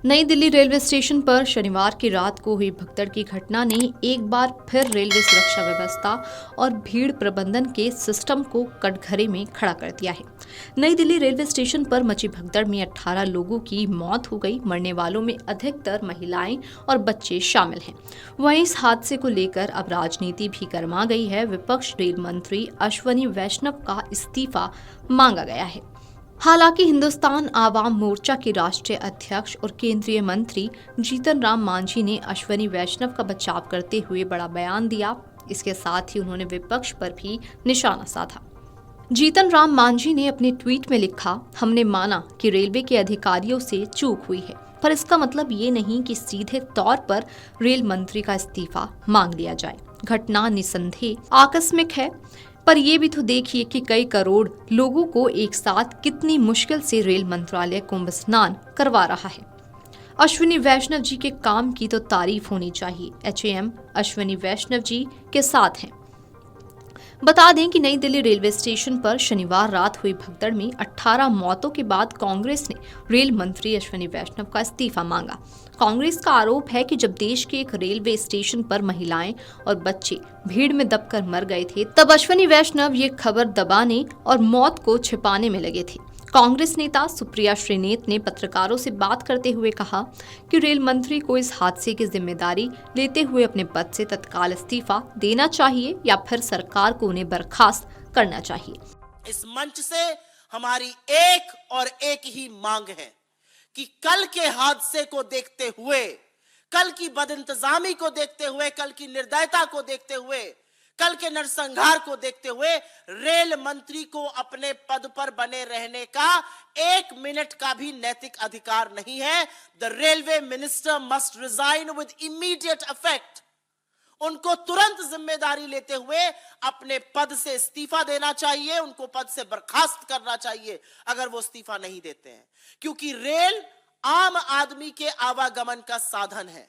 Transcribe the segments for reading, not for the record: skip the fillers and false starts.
नई Delhi railway station पर शनिवार की रात को हुई भगदड़ की घटना ने एक बार फिर रेलवे सुरक्षा व्यवस्था और भीड़ प्रबंधन के सिस्टम को कटघरे में खड़ा कर दिया है। नई दिल्ली रेलवे स्टेशन पर मची भगदड़ में 18 लोगों की मौत हो गई। मरने वालों में अधिकतर महिलाएं और बच्चे शामिल हैं। वहीं इस हादसे को लेकर अब राजनीति भी गर्मा गई है। विपक्ष रेल मंत्री अश्वनी वैष्णव का इस्तीफा मांगा गया है। हालांकि हिंदुस्तान आवाम मोर्चा के राष्ट्रीय अध्यक्ष और केंद्रीय मंत्री जीतन राम मांझी ने अश्वनी वैष्णव का बचाव करते हुए बड़ा बयान दिया। इसके साथ ही उन्होंने विपक्ष पर भी निशाना साधा। जीतन राम मांझी ने अपने ट्वीट में लिखा, हमने माना कि रेलवे के अधिकारियों से चूक हुई है, पर इसका मतलब ये नहीं कि सीधे तौर पर रेल मंत्री का इस्तीफा मांग लिया जाए। घटना निसंदेह आकस्मिक है, पर यह भी तो देखिए कि कई करोड़ लोगों को एक साथ कितनी मुश्किल से रेल मंत्रालय कुंभ स्नान करवा रहा है। अश्विनी वैष्णव जी के काम की तो तारीफ होनी चाहिए। एचएएम अश्विनी वैष्णव जी के साथ हैं। बता दें कि नई दिल्ली रेलवे स्टेशन पर शनिवार रात हुई भगदड़ में 18 मौतों के बाद कांग्रेस ने रेल मंत्री अश्विनी वैष्णव का इस्तीफा मांगा। कांग्रेस का आरोप है कि जब देश के एक रेलवे स्टेशन पर महिलाएं और बच्चे भीड़ में दबकर मर गए थे, तब अश्विनी वैष्णव ये खबर दबाने और मौत को छिपाने में लगे थे। कांग्रेस नेता सुप्रिया श्रीनेत ने पत्रकारों से बात करते हुए कहा कि रेल मंत्री को इस हादसे की जिम्मेदारी लेते हुए अपने पद से तत्काल इस्तीफा देना चाहिए या फिर सरकार को उन्हें बर्खास्त करना चाहिए। इस मंच से हमारी एक और एक ही मांग है कि कल के हादसे को देखते हुए, कल की बदइंतजामी को देखते हुए, कल की निर्दयता को देखते हुए, कल के नरसंहार को देखते हुए रेल मंत्री को अपने पद पर बने रहने का 1 मिनट का भी नैतिक अधिकार नहीं है। The railway minister must resign with immediate effect. उनको तुरंत जिम्मेदारी लेते हुए अपने पद से इस्तीफा देना चाहिए, उनको पद से बर्खास्त करना चाहिए अगर वो इस्तीफा नहीं देते हैं, क्योंकि रेल आम आदमी के आवागमन का साधन है।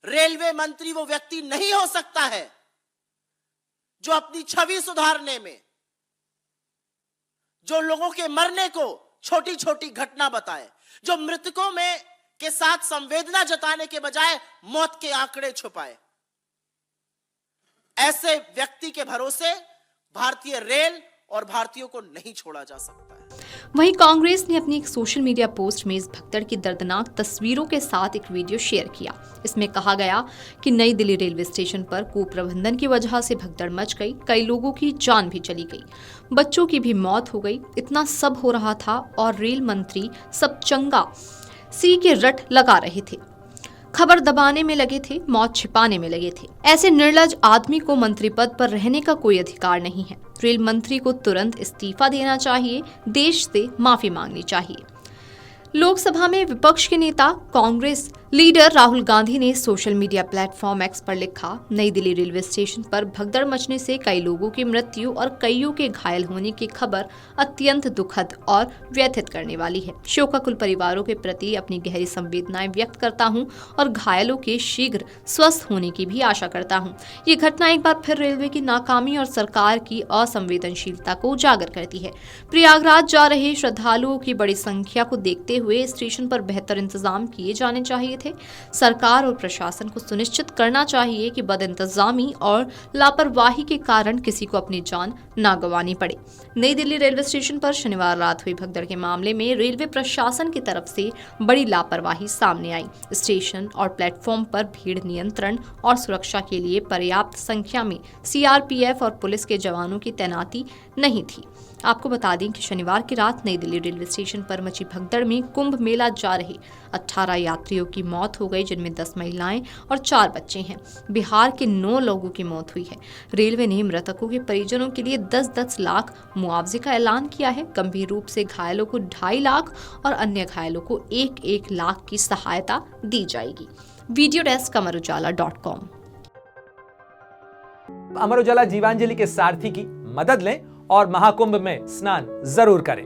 रेलवे मंत्री वो व्यक्ति नहीं हो सकता है जो अपनी छवि सुधारने में, जो लोगों के मरने को छोटी छोटी घटना बताए, जो मृतकों में के साथ संवेदना जताने के बजाय मौत के आंकड़े छुपाए। ऐसे व्यक्ति के भरोसे भारतीय रेल और भारतीयों को नहीं छोड़ा जा सकता है। वहीं कांग्रेस ने अपनी एक सोशल मीडिया पोस्ट में इस भगदड़ की दर्दनाक तस्वीरों के साथ एक वीडियो शेयर किया। इसमें कहा गया कि नई दिल्ली रेलवे स्टेशन पर कुप्रबंधन की वजह से भगदड़ मच गई, कई लोगों की जान भी चली गई, बच्चों की भी मौत हो गई। इतना सब हो रहा था और रेल मंत्री सब चंगा सी के रट लगा रहे थे, खबर दबाने में लगे थे, मौत छिपाने में लगे थे। ऐसे निर्लज आदमी को मंत्री पद पर रहने का कोई अधिकार नहीं है। रेल मंत्री को तुरंत इस्तीफा देना चाहिए, देश से माफी मांगनी चाहिए। लोकसभा में विपक्ष के नेता कांग्रेस लीडर राहुल गांधी ने सोशल मीडिया प्लेटफॉर्म एक्स पर लिखा, नई दिल्ली रेलवे स्टेशन पर भगदड़ मचने से कई लोगों की मृत्यु और कईयों के घायल होने की खबर अत्यंत दुखद और व्यथित करने वाली है। शोकाकुल परिवारों के प्रति अपनी गहरी संवेदनाएं व्यक्त करता हूं और घायलों के शीघ्र स्वस्थ होने की भी आशा करता हूं। ये घटना एक बार फिर रेलवे की नाकामी और सरकार की असंवेदनशीलता को उजागर करती है। प्रयागराज जा रहे श्रद्धालुओं की बड़ी संख्या को देखते हुए स्टेशन पर बेहतर इंतजाम किए जाने चाहिए थे। सरकार और प्रशासन को सुनिश्चित करना चाहिए कि बदइंतजामी और लापरवाही के कारण किसी को अपनी जान ना गंवानी पड़े। नई दिल्ली रेलवे स्टेशन पर शनिवार रात हुई भगदड़ के मामले में रेलवे प्रशासन की तरफ से बड़ी लापरवाही सामने आई। स्टेशन और प्लेटफॉर्म पर भीड़ नियंत्रण और सुरक्षा के लिए पर्याप्त संख्या में सीआरपीएफ और पुलिस के जवानों की तैनाती नहीं थी। आपको बता दें कि शनिवार की रात नई दिल्ली रेलवे स्टेशन पर मची भगदड़ में कुंभ मेला जा रहे 18 यात्रियों की मौत हो गई, जिनमें 10 महिलाएं और 4 बच्चे हैं। बिहार के 9 लोगों की मौत हुई है। रेलवे ने मृतकों के परिजनों के लिए 10-10 लाख मुआवजे का ऐलान किया है। गंभीर रूप से घायलों को 2.5 लाख और अन्य घायलों को 1-1 लाख की सहायता दी जाएगी। Video desk अमरउजाला.com। अमर उजाला जीवांजलि के सारथी की मदद लें और महाकुंभ में स्नान जरूर करें।